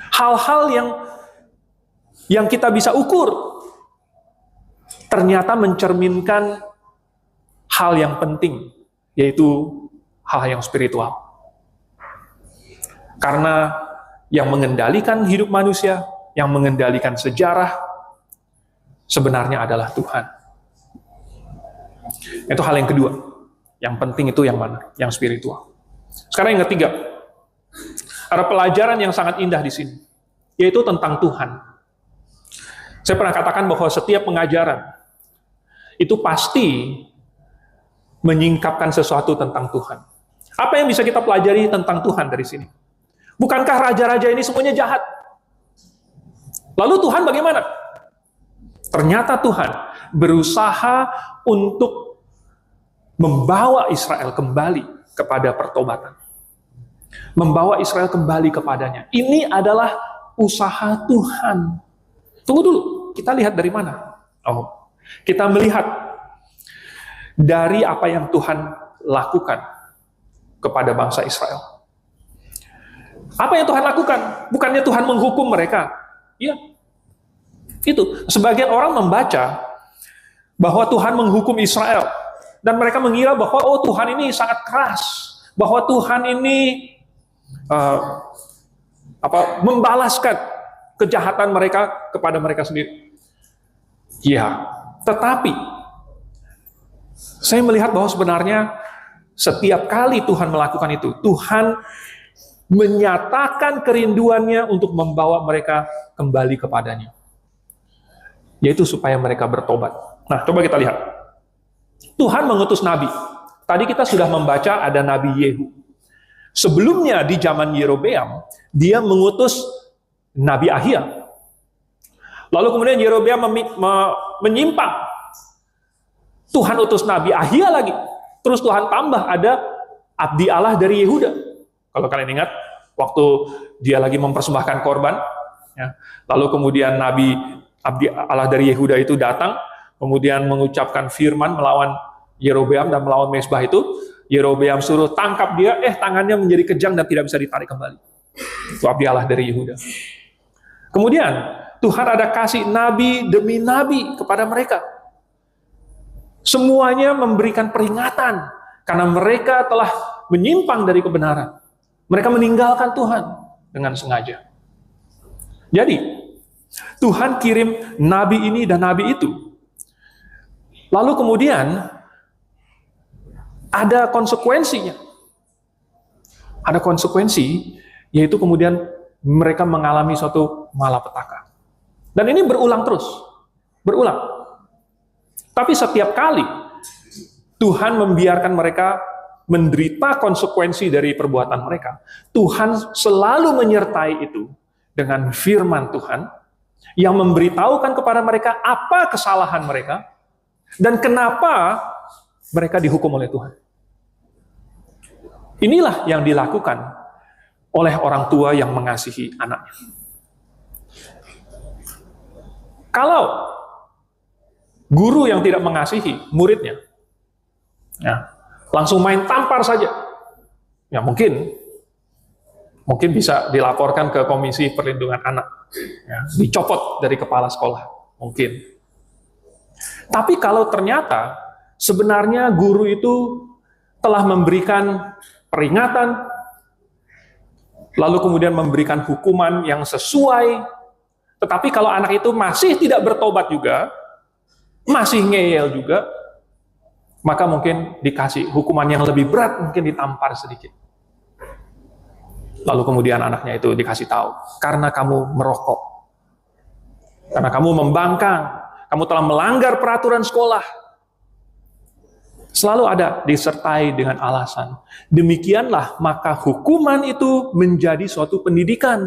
[SPEAKER 1] Hal-hal yang kita bisa ukur ternyata mencerminkan hal yang penting, yaitu hal yang spiritual. Karena yang mengendalikan hidup manusia, yang mengendalikan sejarah, sebenarnya adalah Tuhan. Itu hal yang kedua. Yang penting itu yang mana? Yang spiritual. Sekarang yang ketiga, ada pelajaran yang sangat indah di sini, yaitu tentang Tuhan. Saya pernah katakan bahwa setiap pengajaran itu pasti menyingkapkan sesuatu tentang Tuhan. Apa yang bisa kita pelajari tentang Tuhan dari sini? Bukankah raja-raja ini semuanya jahat? Lalu Tuhan bagaimana? Ternyata Tuhan berusaha untuk membawa Israel kembali kepada pertobatan. Membawa Israel kembali kepadanya. Ini adalah usaha Tuhan. Tunggu dulu, kita lihat dari mana? Oh, kita melihat dari apa yang Tuhan lakukan kepada bangsa Israel. Apa yang Tuhan lakukan? Bukannya Tuhan menghukum mereka. Iya. Itu. Sebagian orang membaca bahwa Tuhan menghukum Israel. Dan mereka mengira bahwa, oh Tuhan ini sangat keras. Bahwa Tuhan ini membalaskan kejahatan mereka kepada mereka sendiri. Ya, tetapi saya melihat bahwa sebenarnya setiap kali Tuhan melakukan itu, Tuhan menyatakan kerinduannya untuk membawa mereka kembali kepadanya. Yaitu supaya mereka bertobat. Nah, coba kita lihat. Tuhan mengutus nabi. Tadi kita sudah membaca ada Nabi Yehu. Sebelumnya di zaman Yerobeam, dia mengutus Nabi Ahia. Lalu kemudian Yerobeam menyimpang. Tuhan utus Nabi Ahia lagi. Terus Tuhan tambah ada abdi Allah dari Yehuda. Kalau kalian ingat, waktu dia lagi mempersembahkan korban, ya, lalu kemudian Nabi abdi Allah dari Yehuda itu datang, kemudian mengucapkan firman melawan Yerobeam dan melawan mezbah itu. Yerobeam suruh tangkap dia, tangannya menjadi kejang dan tidak bisa ditarik kembali. Itu abdi Allah dari Yehuda. Kemudian Tuhan ada kasih nabi demi nabi kepada mereka. Semuanya memberikan peringatan karena mereka telah menyimpang dari kebenaran. Mereka meninggalkan Tuhan dengan sengaja. Jadi Tuhan kirim nabi ini dan nabi itu. Lalu kemudian ada konsekuensinya. Ada konsekuensi, yaitu kemudian mereka mengalami suatu malapetaka. Dan ini berulang terus. Berulang. Tapi setiap kali Tuhan membiarkan mereka menderita konsekuensi dari perbuatan mereka, Tuhan selalu menyertai itu dengan firman Tuhan yang memberitahukan kepada mereka apa kesalahan mereka dan kenapa mereka dihukum oleh Tuhan. Inilah yang dilakukan oleh orang tua yang mengasihi anaknya. Kalau guru yang tidak mengasihi muridnya, ya, langsung main tampar saja, ya mungkin bisa dilaporkan ke Komisi Perlindungan Anak, ya, dicopot dari kepala sekolah, mungkin. Tapi kalau ternyata sebenarnya guru itu telah memberikan peringatan, lalu kemudian memberikan hukuman yang sesuai, tetapi kalau anak itu masih tidak bertobat juga, masih ngeyel juga, maka mungkin dikasih hukuman yang lebih berat, mungkin ditampar sedikit. Lalu kemudian anaknya itu dikasih tahu, karena kamu merokok, karena kamu membangkang, kamu telah melanggar peraturan sekolah. Selalu ada disertai dengan alasan. Demikianlah maka hukuman itu menjadi suatu pendidikan.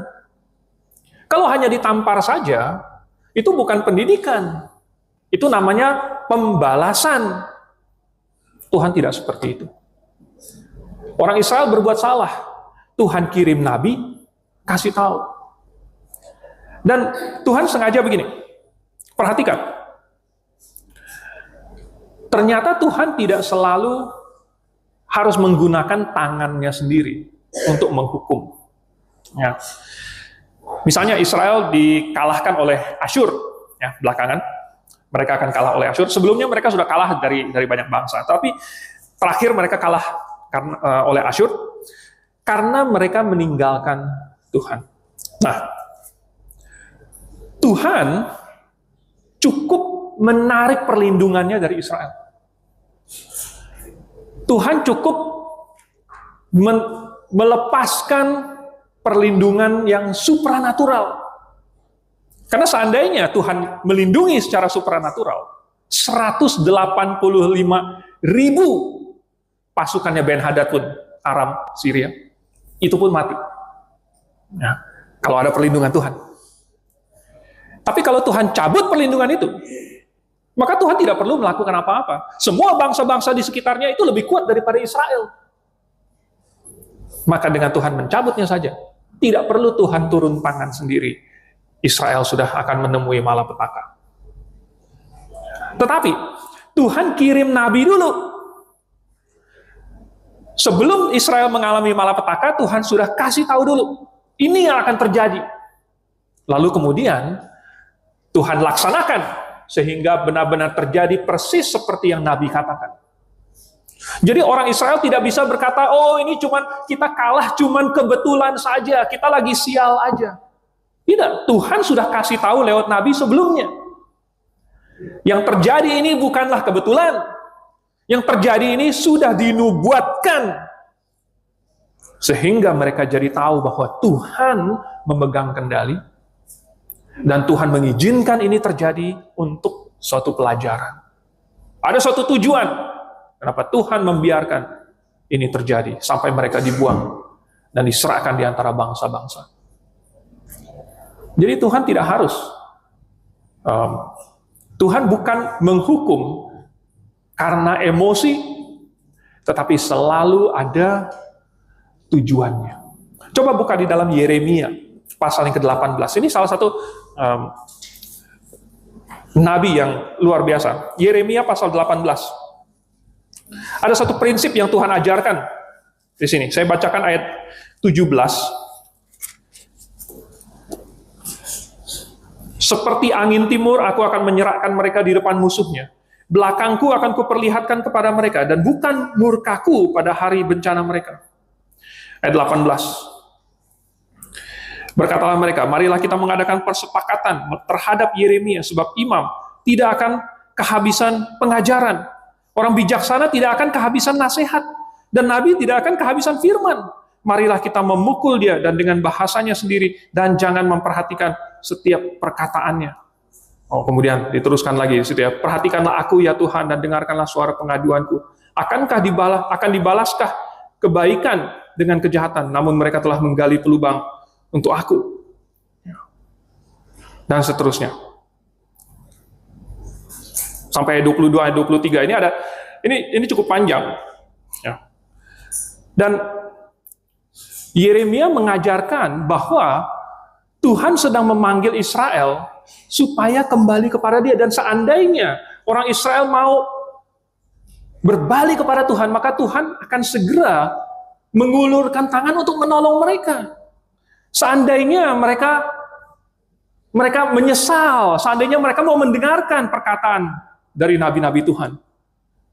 [SPEAKER 1] Kalau hanya ditampar saja, itu bukan pendidikan. Itu namanya pembalasan. Tuhan tidak seperti itu. Orang Israel berbuat salah. Tuhan kirim nabi, kasih tahu. Dan Tuhan sengaja begini. Perhatikan. Ternyata Tuhan tidak selalu harus menggunakan tangannya sendiri untuk menghukum. Ya. Misalnya Israel dikalahkan oleh Asyur, ya, belakangan mereka akan kalah oleh Asyur. Sebelumnya mereka sudah kalah dari banyak bangsa, tapi terakhir mereka kalah oleh Asyur karena mereka meninggalkan Tuhan. Nah, Tuhan cukup menarik perlindungannya dari Israel. Tuhan cukup melepaskan perlindungan yang supranatural. Karena seandainya Tuhan melindungi secara supranatural, 185.000 pasukannya Ben-Hadad pun, Aram, Syria, itu pun mati. Ya, kalau ada perlindungan Tuhan. Tapi kalau Tuhan cabut perlindungan itu, maka Tuhan tidak perlu melakukan apa-apa. Semua bangsa-bangsa di sekitarnya itu lebih kuat daripada Israel. Maka dengan Tuhan mencabutnya saja, tidak perlu Tuhan turun tangan sendiri. Israel sudah akan menemui malapetaka. Tetapi Tuhan kirim nabi dulu. Sebelum Israel mengalami malapetaka, Tuhan sudah kasih tahu dulu. Ini yang akan terjadi. Lalu kemudian Tuhan laksanakan sehingga benar-benar terjadi persis seperti yang Nabi katakan. Jadi orang Israel tidak bisa berkata, oh ini kita kalah cuman kebetulan saja, kita lagi sial aja. Tidak, Tuhan sudah kasih tahu lewat Nabi sebelumnya. Yang terjadi ini bukanlah kebetulan. Yang terjadi ini sudah dinubuatkan. Sehingga mereka jadi tahu bahwa Tuhan memegang kendali, dan Tuhan mengizinkan ini terjadi untuk suatu pelajaran. Ada suatu tujuan kenapa Tuhan membiarkan ini terjadi sampai mereka dibuang dan diserahkan di antara bangsa-bangsa. Jadi Tuhan tidak harus, Tuhan bukan menghukum karena emosi, tetapi selalu ada tujuannya. Coba buka di dalam Yeremia pasal yang ke-18. Ini salah satu nabi yang luar biasa. Yeremia pasal 18. Ada satu prinsip yang Tuhan ajarkan di sini. Saya bacakan ayat 17. Seperti angin timur, aku akan menyerahkan mereka di depan musuhnya. Belakangku akan kuperlihatkan kepada mereka, dan bukan murkaku pada hari bencana mereka. Ayat 18. Berkatalah mereka, marilah kita mengadakan persepakatan terhadap Yeremia, sebab imam tidak akan kehabisan pengajaran. Orang bijaksana tidak akan kehabisan nasihat, dan nabi tidak akan kehabisan firman. Marilah kita memukul dia dan dengan bahasanya sendiri, dan jangan memperhatikan setiap perkataannya. Oh, kemudian diteruskan lagi di situ ya. Perhatikanlah aku ya Tuhan, dan dengarkanlah suara pengaduanku. Akan dibalaskah kebaikan dengan kejahatan? Namun mereka telah menggali pelubang untuk aku. Dan seterusnya. Sampai ayat 22, ayat 23 ini cukup panjang. Ya. Dan Yeremia mengajarkan bahwa Tuhan sedang memanggil Israel supaya kembali kepada dia, dan seandainya orang Israel mau berbalik kepada Tuhan, maka Tuhan akan segera mengulurkan tangan untuk menolong mereka. Seandainya mereka menyesal, seandainya mereka mau mendengarkan perkataan dari nabi-nabi Tuhan,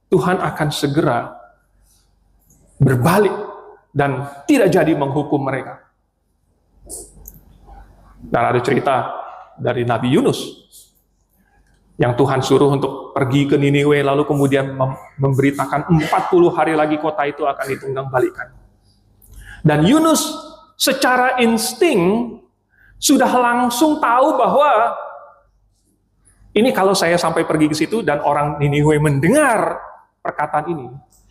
[SPEAKER 1] Tuhan akan segera berbalik dan tidak jadi menghukum mereka. Dan ada cerita dari Nabi Yunus yang Tuhan suruh untuk pergi ke Niniwe, lalu kemudian memberitakan 40 hari lagi kota itu akan ditunggang balikan. Dan Yunus secara insting sudah langsung tahu bahwa ini kalau saya sampai pergi ke situ dan orang Niniwe mendengar perkataan ini,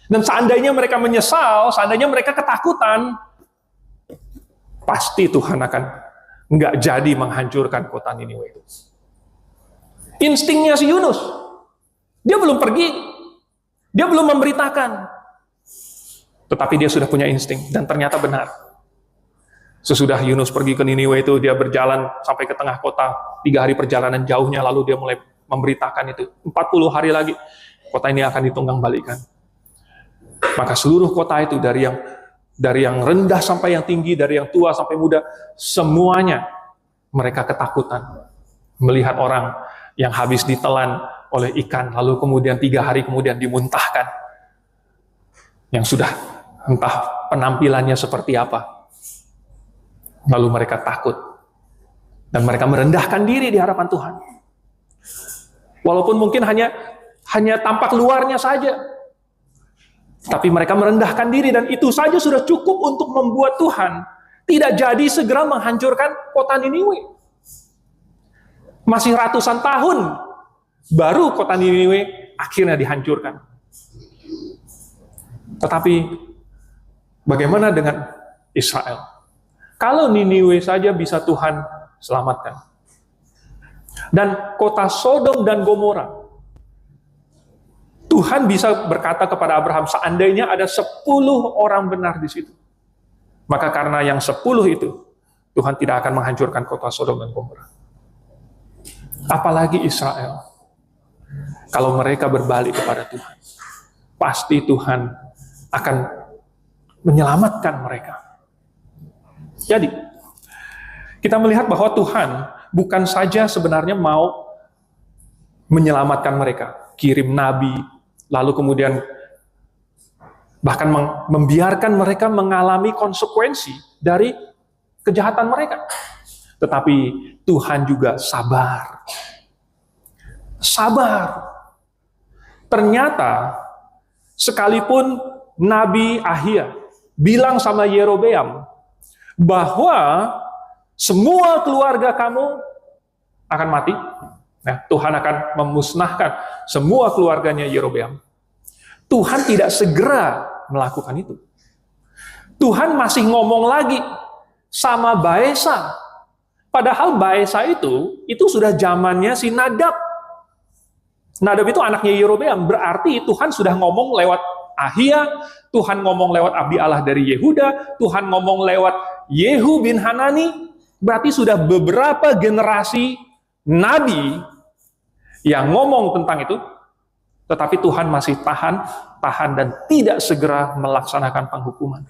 [SPEAKER 1] dan seandainya mereka menyesal, seandainya mereka ketakutan, pasti Tuhan akan nggak jadi menghancurkan kota Niniwe itu. Instingnya si Yunus, dia belum pergi, dia belum memberitakan, tetapi dia sudah punya insting, dan ternyata benar. Sesudah Yunus pergi ke Niniwe itu, dia berjalan sampai ke tengah kota, 3 hari perjalanan jauhnya, lalu dia mulai memberitakan itu, 40 hari lagi kota ini akan ditunggang balikan. Maka seluruh kota itu, dari yang rendah sampai yang tinggi, dari yang tua sampai muda, semuanya mereka ketakutan melihat orang yang habis ditelan oleh ikan, lalu kemudian 3 hari kemudian dimuntahkan, yang sudah entah penampilannya seperti apa. Lalu mereka takut, dan mereka merendahkan diri di hadapan Tuhan. Walaupun mungkin hanya tampak luarnya saja, tapi mereka merendahkan diri, dan itu saja sudah cukup untuk membuat Tuhan tidak jadi segera menghancurkan kota Niniwe. Masih ratusan tahun baru kota Niniwe akhirnya dihancurkan. Tetapi bagaimana dengan Israel? Kalau Niniwe saja bisa Tuhan selamatkan, dan kota Sodom dan Gomora, Tuhan bisa berkata kepada Abraham, seandainya ada 10 orang benar di situ, maka karena yang 10 itu, Tuhan tidak akan menghancurkan kota Sodom dan Gomora. Apalagi Israel. Kalau mereka berbalik kepada Tuhan, pasti Tuhan akan menyelamatkan mereka. Jadi, kita melihat bahwa Tuhan bukan saja sebenarnya mau menyelamatkan mereka, kirim nabi, lalu kemudian bahkan membiarkan mereka mengalami konsekuensi dari kejahatan mereka. Tetapi Tuhan juga sabar. Sabar. Ternyata sekalipun Nabi Ahia bilang sama Yerobeam bahwa semua keluarga kamu akan mati. Nah, Tuhan akan memusnahkan semua keluarganya Yerobeam. Tuhan tidak segera melakukan itu. Tuhan masih ngomong lagi sama Baesa. Padahal Baesa itu sudah zamannya si Nadab. Nadab itu anaknya Yerobeam. Berarti Tuhan sudah ngomong lewat Ahia, Tuhan ngomong lewat Abi-Allah dari Yehuda, Tuhan ngomong lewat Yehu bin Hanani. Berarti sudah beberapa generasi nabi yang ngomong tentang itu, tetapi Tuhan masih tahan dan tidak segera melaksanakan penghukuman.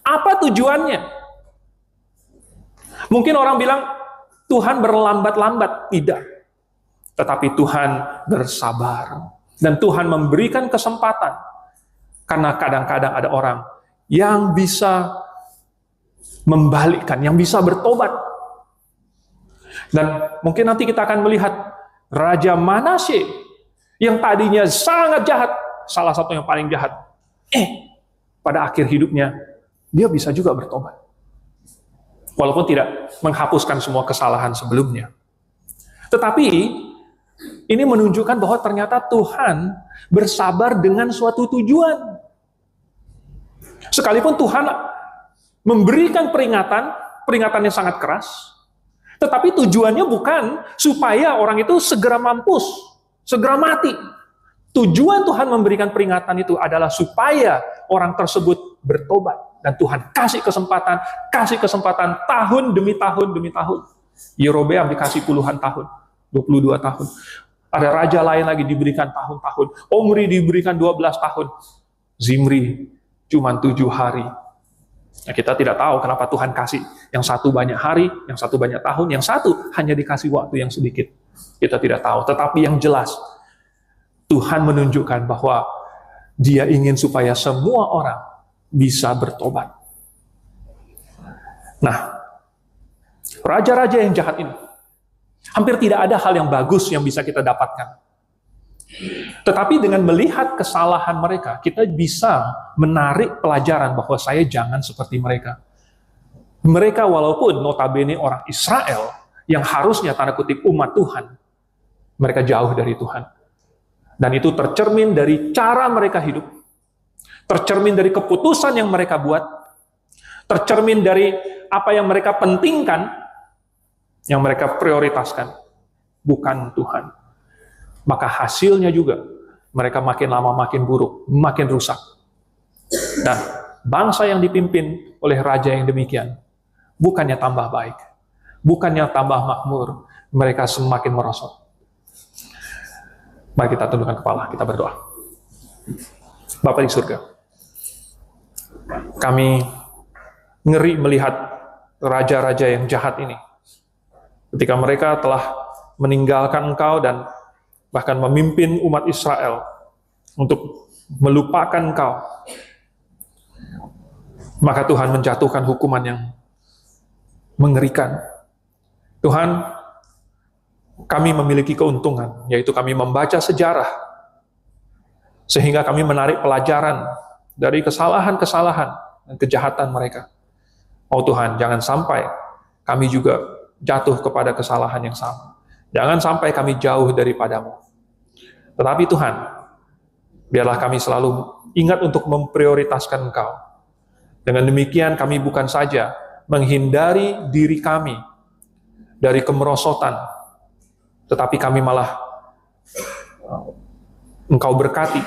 [SPEAKER 1] Apa tujuannya? Mungkin orang bilang, Tuhan berlambat-lambat. Tidak. Tetapi Tuhan bersabar. Dan Tuhan memberikan kesempatan. Karena kadang-kadang ada orang yang bisa membalikkan, yang bisa bertobat. Dan mungkin nanti kita akan melihat Raja Manasye yang tadinya sangat jahat, salah satu yang paling jahat. Pada akhir hidupnya, dia bisa juga bertobat. Walaupun tidak menghapuskan semua kesalahan sebelumnya. Tetapi, ini menunjukkan bahwa ternyata Tuhan bersabar dengan suatu tujuan. Sekalipun Tuhan memberikan peringatan yang sangat keras, tetapi tujuannya bukan supaya orang itu segera mampus, segera mati. Tujuan Tuhan memberikan peringatan itu adalah supaya orang tersebut bertobat. Dan Tuhan kasih kesempatan tahun demi tahun demi tahun. Yerobeam dikasih puluhan tahun, 22 tahun. Ada raja lain lagi diberikan tahun-tahun. Omri diberikan 12 tahun. Zimri cuma 7 hari. Nah, kita tidak tahu kenapa Tuhan kasih yang satu banyak hari, yang satu banyak tahun, yang satu hanya dikasih waktu yang sedikit. Kita tidak tahu. Tetapi yang jelas, Tuhan menunjukkan bahwa Dia ingin supaya semua orang bisa bertobat. Nah, raja-raja yang jahat ini, hampir tidak ada hal yang bagus yang bisa kita dapatkan. Tetapi dengan melihat kesalahan mereka, kita bisa menarik pelajaran bahwa saya jangan seperti mereka. Mereka walaupun notabene orang Israel, yang harusnya tanda kutip umat Tuhan, mereka jauh dari Tuhan. Dan itu tercermin dari cara mereka hidup, tercermin dari keputusan yang mereka buat, tercermin dari apa yang mereka pentingkan, yang mereka prioritaskan, bukan Tuhan. Maka hasilnya juga, mereka makin lama makin buruk, makin rusak. Dan bangsa yang dipimpin oleh raja yang demikian, bukannya tambah baik, bukannya tambah makmur, mereka semakin merosot. Mari kita tundukkan kepala, kita berdoa. Bapa di surga, kami ngeri melihat raja-raja yang jahat ini. Ketika mereka telah meninggalkan Engkau dan bahkan memimpin umat Israel untuk melupakan Engkau, maka Tuhan menjatuhkan hukuman yang mengerikan. Tuhan, kami memiliki keuntungan, yaitu kami membaca sejarah, sehingga kami menarik pelajaran dari kesalahan-kesalahan dan kejahatan mereka. Oh Tuhan, jangan sampai kami juga jatuh kepada kesalahan yang sama. Jangan sampai kami jauh daripadamu. Tetapi Tuhan, biarlah kami selalu ingat untuk memprioritaskan Engkau. Dengan demikian kami bukan saja menghindari diri kami dari kemerosotan, tetapi kami malah Engkau berkati,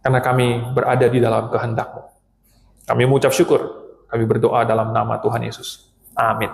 [SPEAKER 1] karena kami berada di dalam kehendak-Mu. Kami mengucap syukur, kami berdoa dalam nama Tuhan Yesus. Amin.